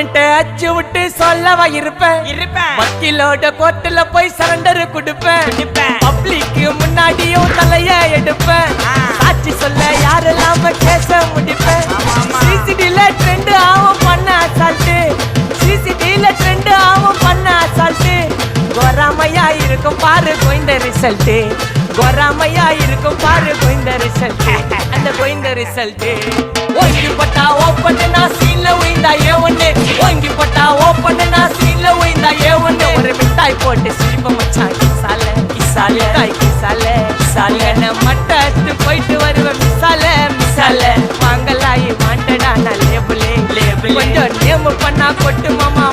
அண்ணன்ட்ட அச்சு விட்டு சொல்லவா இருப்பேன் வக்கீலோட கோர்ட்டுல போய் சரண்டர் கொடுப்பேன் பப்ளிக்கு முன்னாடியும் தலைய எடுப்பேன் சாட்சி சொல்ல யாரெல்லாம கேச முடிப்பேன் சிசிடில ட்ரெண்ட் ஆகும் பண்ண அசால்ட்டு சிசிடில ட்ரெண்ட் ஆகும் பண்ண அசால்ட்டு கோராமையா இருக்கும் பாரு கோய்ந்த ரிசல்ட் கோராமையா இருக்கும் பாரு கோய்ந்த ரிசல்ட் அந்த கோய்ந்த ரிசல்ட் ஓங்கி பட்டா ஓப்பன் நான் சீன்ல உயிந்தா ஒண்ணு ஓங்கி பட்டா ஓப்பன் நான் சீன்ல உயிந்தா ஒண்ணு ஒரு மிட்டாய் போட்டு சிரிப்ப மச்சான் கிசால கிசால காய் கிசால கிசால மட்டத்து போயிட்டு வருவேன் மிசால மிசால வாங்கலாயி வாண்டடா நான் லேபிளே லேபிள் கொஞ்சம் நேம் பண்ணா கொட்டு மாமா